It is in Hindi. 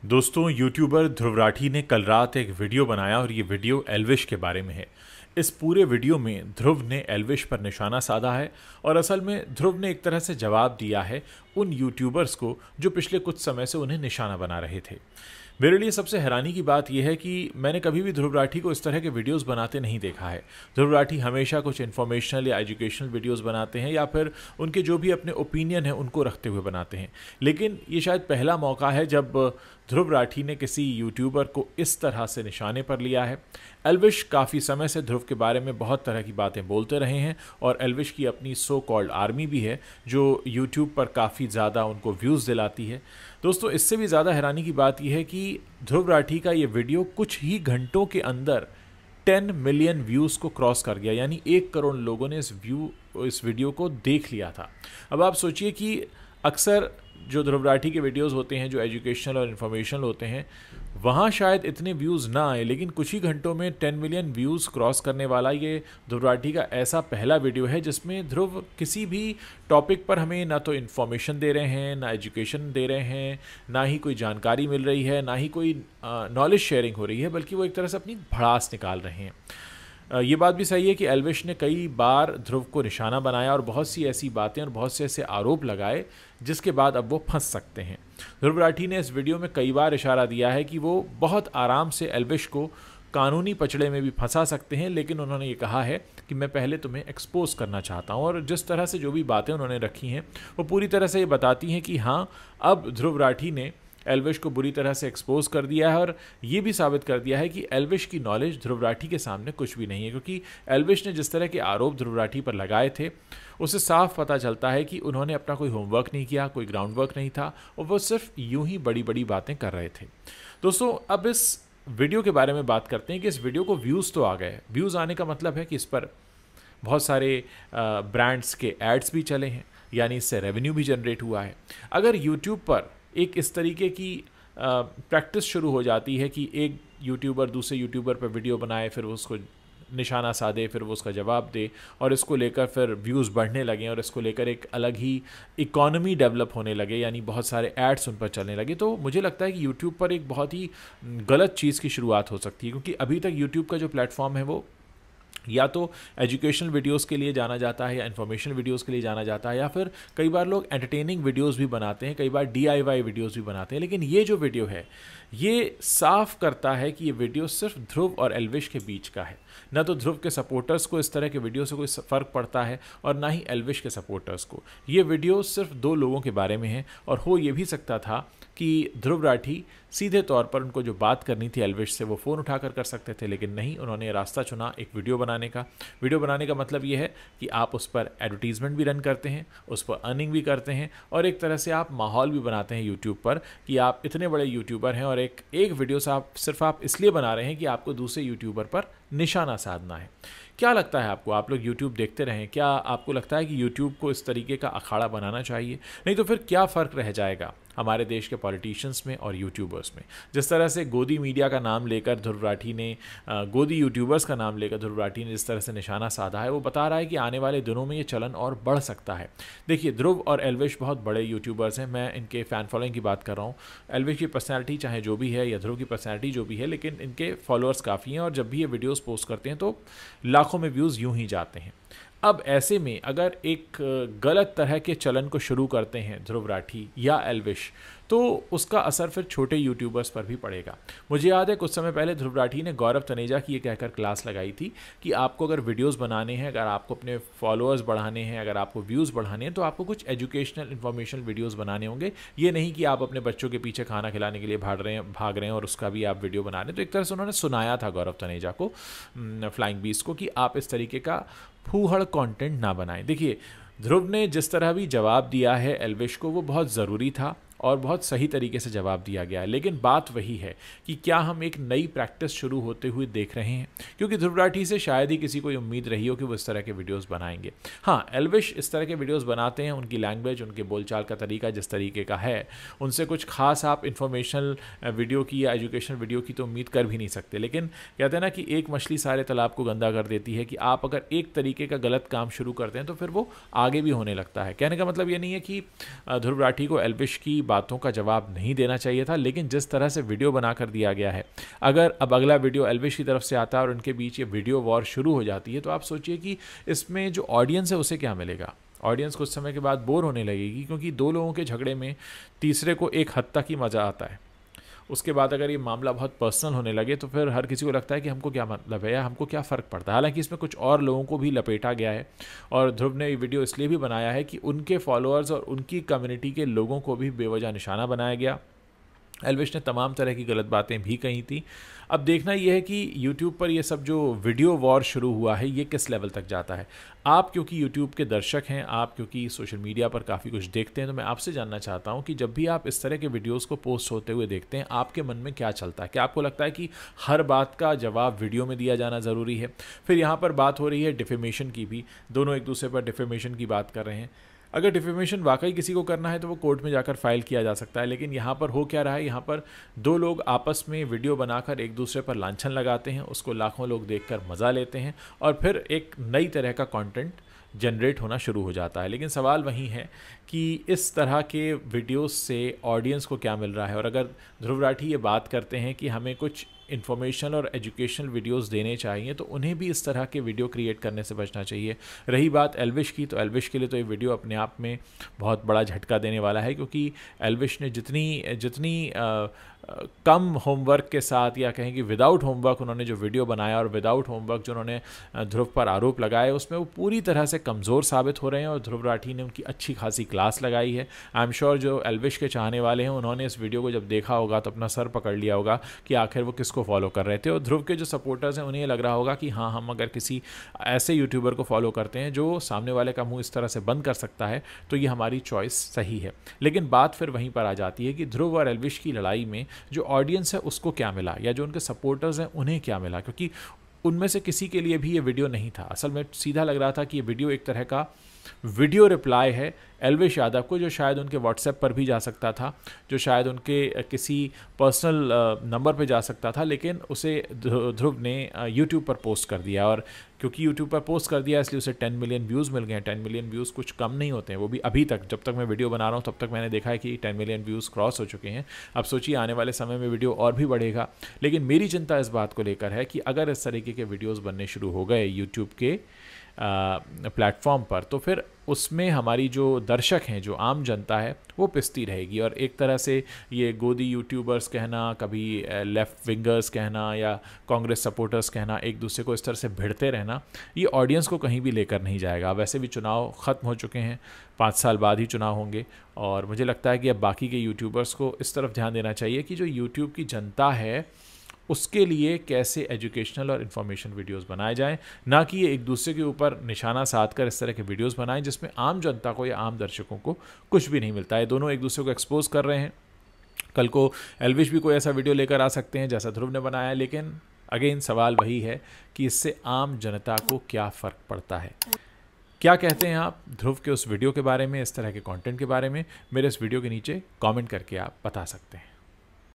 दोस्तों, यूट्यूबर ध्रुव राठी ने कल रात एक वीडियो बनाया और ये वीडियो एल्विश के बारे में है। इस पूरे वीडियो में ध्रुव ने एल्विश पर निशाना साधा है और असल में ध्रुव ने एक तरह से जवाब दिया है उन यूट्यूबर्स को जो पिछले कुछ समय से उन्हें निशाना बना रहे थे। मेरे लिए सबसे हैरानी की बात यह है कि मैंने कभी भी ध्रुव राठी को इस तरह के वीडियोस बनाते नहीं देखा है। ध्रुव राठी हमेशा कुछ इन्फॉर्मेशनल या एजुकेशनल वीडियोस बनाते हैं या फिर उनके जो भी अपने ओपिनियन है उनको रखते हुए बनाते हैं, लेकिन ये शायद पहला मौका है जब ध्रुव राठी ने किसी यूट्यूबर को इस तरह से निशाने पर लिया है। एल्विश काफ़ी समय से ध्रुव के बारे में बहुत तरह की बातें बोलते रहे हैं और एल्विश की अपनी सो कॉल्ड आर्मी भी है जो यूट्यूब पर काफ़ी ज़्यादा उनको व्यूज़ दिलाती है। दोस्तों, इससे भी ज़्यादा हैरानी की बात यह है कि ध्रुव राठी का ये वीडियो कुछ ही घंटों के अंदर 10 मिलियन व्यूज़ को क्रॉस कर गया, यानी 1 करोड़ लोगों ने इस वीडियो को देख लिया था। अब आप सोचिए कि अक्सर जो ध्रुव राठी के वीडियोस होते हैं जो एजुकेशनल और इन्फॉर्मेशनल होते हैं वहाँ शायद इतने व्यूज़ ना आए, लेकिन कुछ ही घंटों में 10 मिलियन व्यूज़ क्रॉस करने वाला ये ध्रुव राठी का ऐसा पहला वीडियो है जिसमें ध्रुव किसी भी टॉपिक पर हमें ना तो इन्फॉर्मेशन दे रहे हैं, ना एजुकेशन दे रहे हैं, ना ही कोई जानकारी मिल रही है, ना ही कोई नॉलेज शेयरिंग हो रही है, बल्कि वो एक तरह से अपनी भड़ास निकाल रहे हैं। ये बात भी सही है कि एल्विश ने कई बार ध्रुव को निशाना बनाया और बहुत सी ऐसी बातें और बहुत से ऐसे आरोप लगाए जिसके बाद अब वो फंस सकते हैं। ध्रुव राठी ने इस वीडियो में कई बार इशारा दिया है कि वो बहुत आराम से एल्विश को कानूनी पचड़े में भी फंसा सकते हैं, लेकिन उन्होंने ये कहा है कि मैं पहले तुम्हें एक्सपोज करना चाहता हूँ। और जिस तरह से जो भी बातें उन्होंने रखी हैं वो पूरी तरह से ये बताती हैं कि हाँ, अब ध्रुव राठी ने एल्विश को बुरी तरह से एक्सपोज कर दिया है और ये भी साबित कर दिया है कि एल्विश की नॉलेज ध्रुव राठी के सामने कुछ भी नहीं है, क्योंकि एल्विश ने जिस तरह के आरोप ध्रुव राठी पर लगाए थे उससे साफ पता चलता है कि उन्होंने अपना कोई होमवर्क नहीं किया, कोई ग्राउंड वर्क नहीं था और वो सिर्फ यूं ही बड़ी बड़ी बातें कर रहे थे। दोस्तों, अब इस वीडियो के बारे में बात करते हैं कि इस वीडियो को व्यूज़ तो आ गए। व्यूज़ आने का मतलब है कि इस पर बहुत सारे ब्रांड्स के एड्स भी चले हैं, यानी इससे रेवेन्यू भी जनरेट हुआ है। अगर यूट्यूब पर एक इस तरीके की प्रैक्टिस शुरू हो जाती है कि एक यूट्यूबर दूसरे यूट्यूबर पर वीडियो बनाए, फिर वो उसको निशाना साधे, फिर वो उसका जवाब दे और इसको लेकर फिर व्यूज़ बढ़ने लगे और इसको लेकर एक अलग ही इकॉनमी डेवलप होने लगे, यानी बहुत सारे एड्स उन पर चलने लगे, तो मुझे लगता है कि यूट्यूब पर एक बहुत ही गलत चीज़ की शुरुआत हो सकती है। क्योंकि अभी तक यूट्यूब का जो प्लेटफॉर्म है वो या तो एजुकेशनल वीडियोस के लिए जाना जाता है या इन्फॉर्मेशनल वीडियोस के लिए जाना जाता है, या फिर कई बार लोग एंटरटेनिंग वीडियोस भी बनाते हैं, कई बार DIY वीडियोस भी बनाते हैं। लेकिन ये जो वीडियो है ये साफ करता है कि ये वीडियो सिर्फ ध्रुव और एल्विश के बीच का है। ना तो ध्रुव के सपोर्टर्स को इस तरह के वीडियो से कोई फ़र्क पड़ता है और ना ही एल्विश के सपोर्टर्स को। ये वीडियो सिर्फ 2 लोगों के बारे में है और हो ये भी सकता था कि ध्रुव राठी सीधे तौर पर उनको जो बात करनी थी एल्विश से वो फ़ोन उठाकर कर सकते थे, लेकिन नहीं, उन्होंने रास्ता चुना एक वीडियो बनाने का। वीडियो बनाने का मतलब ये है कि आप उस पर एडवर्टीज़मेंट भी रन करते हैं, उस पर अर्निंग भी करते हैं और एक तरह से आप माहौल भी बनाते हैं यूट्यूब पर कि आप इतने बड़े यूट्यूबर हैं और एक वीडियो से आप इसलिए बना रहे हैं कि आपको दूसरे यूट्यूबर पर निशाना साधना है। क्या लगता है आपको? आप लोग यूट्यूब देखते रहें, क्या आपको लगता है कि यूट्यूब को इस तरीके का अखाड़ा बनाना चाहिए? नहीं तो फिर क्या फ़र्क रह जाएगा हमारे देश के पॉलिटिशियंस में और यूट्यूबर्स में? जिस तरह से गोदी मीडिया का नाम लेकर ध्रुव राठी ने गोदी यूट्यूबर्स का नाम लेकर ध्रुव राठी ने जिस तरह से निशाना साधा है, वो बता रहा है कि आने वाले दिनों में ये चलन और बढ़ सकता है। देखिए, ध्रुव और एल्विश बहुत बड़े यूट्यूबर्स हैं, मैं इनके फ़ैन फॉलोइंग की बात कर रहा हूँ। एल्विश की पर्सनैलिटी चाहे जो भी है या ध्रुव की पर्सनैलिटी जो भी है, लेकिन इनके फॉलोअर्स काफ़ी हैं और जब भी ये वीडियोज़ पोस्ट करते हैं तो लाखों में व्यूज़ यूँ ही जाते हैं। अब ऐसे में अगर एक गलत तरह के चलन को शुरू करते हैं ध्रुव राठी या एल्विश, तो उसका असर फिर छोटे यूट्यूबर्स पर भी पड़ेगा। मुझे याद है कुछ समय पहले ध्रुव राठी ने गौरव तनेजा की ये कहकर क्लास लगाई थी कि आपको अगर वीडियोस बनाने हैं, अगर आपको अपने फॉलोअर्स बढ़ाने हैं, अगर आपको व्यूज़ बढ़ाने हैं, तो आपको कुछ एजुकेशनल इन्फॉर्मेशनल वीडियोस बनाने होंगे। ये नहीं कि आप अपने बच्चों के पीछे खाना खिलाने के लिए भाग रहे हैं और उसका भी आप वीडियो बना रहे हैं। तो एक तरह से उन्होंने सुनाया था गौरव तनेजा को, फ्लाइंग बीस्ट को, कि आप इस तरीके का फूहड़ कंटेंट ना बनाएं। देखिए, ध्रुव ने जिस तरह भी जवाब दिया है एल्विश को वो बहुत ज़रूरी था और बहुत सही तरीके से जवाब दिया गया है, लेकिन बात वही है कि क्या हम एक नई प्रैक्टिस शुरू होते हुए देख रहे हैं? क्योंकि ध्रुव राठी से शायद ही किसी को उम्मीद रही हो कि वो इस तरह के वीडियोस बनाएंगे। हाँ, एल्विश इस तरह के वीडियोस बनाते हैं, उनकी लैंग्वेज, उनके बोलचाल का तरीका जिस तरीके का है, उनसे कुछ खास आप इन्फॉर्मेशनल वीडियो की या एजुकेशनल वीडियो की तो उम्मीद कर भी नहीं सकते। लेकिन कहते हैं ना कि एक मछली सारे तालाब को गंदा कर देती है, कि आप अगर एक तरीके का गलत काम शुरू करते हैं तो फिर वो आगे भी होने लगता है। कहने का मतलब ये नहीं है कि ध्रुव राठी को एल्विश की बातों का जवाब नहीं देना चाहिए था, लेकिन जिस तरह से वीडियो बनाकर दिया गया है, अगर अब अगला वीडियो एल्विश की तरफ से आता है और उनके बीच ये वीडियो वॉर शुरू हो जाती है, तो आप सोचिए कि इसमें जो ऑडियंस है उसे क्या मिलेगा। ऑडियंस कुछ समय के बाद बोर होने लगेगी, क्योंकि दो लोगों के झगड़े में तीसरे को एक हद तक ही मज़ा आता है। उसके बाद अगर ये मामला बहुत पर्सनल होने लगे तो फिर हर किसी को लगता है कि हमको क्या मतलब है या हमको क्या फ़र्क पड़ता है। हालांकि इसमें कुछ और लोगों को भी लपेटा गया है, और ध्रुव ने ये वीडियो इसलिए भी बनाया है कि उनके फॉलोअर्स और उनकी कम्युनिटी के लोगों को भी बेवजह निशाना बनाया गया। एल्विश ने तमाम तरह की गलत बातें भी कही थी। अब देखना यह है कि YouTube पर ये सब जो वीडियो वॉर शुरू हुआ है ये किस लेवल तक जाता है। आप क्योंकि YouTube के दर्शक हैं, आप क्योंकि सोशल मीडिया पर काफ़ी कुछ देखते हैं, तो मैं आपसे जानना चाहता हूं कि जब भी आप इस तरह के वीडियोस को पोस्ट होते हुए देखते हैं, आपके मन में क्या चलता है? क्या आपको लगता है कि हर बात का जवाब वीडियो में दिया जाना ज़रूरी है? फिर यहाँ पर बात हो रही है डिफेमेशन की भी, दोनों एक दूसरे पर डिफेमेशन की बात कर रहे हैं। अगर डिफेमेशन वाकई किसी को करना है तो वो कोर्ट में जाकर फाइल किया जा सकता है, लेकिन यहाँ पर हो क्या रहा है, यहाँ पर दो लोग आपस में वीडियो बनाकर एक दूसरे पर लांछन लगाते हैं, उसको लाखों लोग देखकर मज़ा लेते हैं और फिर एक नई तरह का कंटेंट जनरेट होना शुरू हो जाता है। लेकिन सवाल वही है कि इस तरह के वीडियोस से ऑडियंस को क्या मिल रहा है। और अगर ध्रुव राठी ये बात करते हैं कि हमें कुछ इन्फॉर्मेशन और एजुकेशनल वीडियोस देने चाहिए, तो उन्हें भी इस तरह के वीडियो क्रिएट करने से बचना चाहिए। रही बात एल्विश की, तो एल्विश के लिए तो ये वीडियो अपने आप में बहुत बड़ा झटका देने वाला है, क्योंकि एल्विश ने जितनी कम होमवर्क के साथ या कहें कि विदाउट होमवर्क उन्होंने जो वीडियो बनाया और विदाउट होमवर्क जो उन्होंने ध्रुव पर आरोप लगाए, उसमें वो पूरी तरह से कमज़ोर साबित हो रहे हैं। और ध्रुव राठी ने उनकी अच्छी खासी क्लास लगाई है। आई एम श्योर जो एल्विश के चाहने वाले हैं उन्होंने इस वीडियो को जब देखा होगा तो अपना सर पकड़ लिया होगा कि आखिर वो किसको फॉलो कर रहे थे। और ध्रुव के जो सपोर्टर्स हैं उन्हें लग रहा होगा कि हाँ, हम अगर किसी ऐसे यूट्यूबर को फॉलो करते हैं जो सामने वाले का मुँह इस तरह से बंद कर सकता है, तो ये हमारी चॉइस सही है। लेकिन बात फिर वहीं पर आ जाती है कि ध्रुव और एल्विश की लड़ाई में जो ऑडियंस है उसको क्या मिला, या जो उनके सपोर्टर्स हैं उन्हें क्या मिला, क्योंकि उनमें से किसी के लिए भी ये वीडियो नहीं था। असल में सीधा लग रहा था कि ये वीडियो एक तरह का वीडियो रिप्लाई है एल्विश यादव को, जो शायद उनके व्हाट्सएप पर भी जा सकता था, जो शायद उनके किसी पर्सनल नंबर पे जा सकता था, लेकिन उसे ध्रुव ने यूट्यूब पर पोस्ट कर दिया। और क्योंकि यूट्यूब पर पोस्ट कर दिया इसलिए उसे 10 मिलियन व्यूज़ मिल गए। 10 मिलियन व्यूज़ कुछ कम नहीं होते हैं, वो भी अभी तक, जब तक मैं वीडियो बना रहा हूँ तब तक मैंने देखा है कि 10 मिलियन व्यूज़ क्रॉस हो चुके हैं। अब सोचिए आने वाले समय में वीडियो और भी बढ़ेगा। लेकिन मेरी चिंता इस बात को लेकर है कि अगर इस तरीके के वीडियोज़ बनने शुरू हो गए यूट्यूब के प्लेटफॉर्म पर, तो फिर उसमें हमारी जो दर्शक हैं, जो आम जनता है, वो पिसती रहेगी। और एक तरह से ये गोदी यूट्यूबर्स कहना, कभी लेफ़्ट विंगर्स कहना या कांग्रेस सपोर्टर्स कहना, एक दूसरे को इस तरह से भिड़ते रहना, ये ऑडियंस को कहीं भी लेकर नहीं जाएगा। वैसे भी चुनाव ख़त्म हो चुके हैं, 5 साल बाद ही चुनाव होंगे, और मुझे लगता है कि अब बाकी के यूट्यूबर्स को इस तरफ ध्यान देना चाहिए कि जो यूट्यूब की जनता है उसके लिए कैसे एजुकेशनल और इन्फॉर्मेशन वीडियोस बनाए जाएं, ना कि ये एक दूसरे के ऊपर निशाना साध कर इस तरह के वीडियोस बनाएं जिसमें आम जनता को या आम दर्शकों को कुछ भी नहीं मिलता है। दोनों एक दूसरे को एक्सपोज कर रहे हैं। कल को एल्विश भी कोई ऐसा वीडियो लेकर आ सकते हैं जैसा ध्रुव ने बनाया, लेकिन अगेन सवाल वही है कि इससे आम जनता को क्या फ़र्क पड़ता है। क्या कहते हैं आप ध्रुव के उस वीडियो के बारे में, इस तरह के कंटेंट के बारे में? मेरे इस वीडियो के नीचे कमेंट करके आप बता सकते हैं।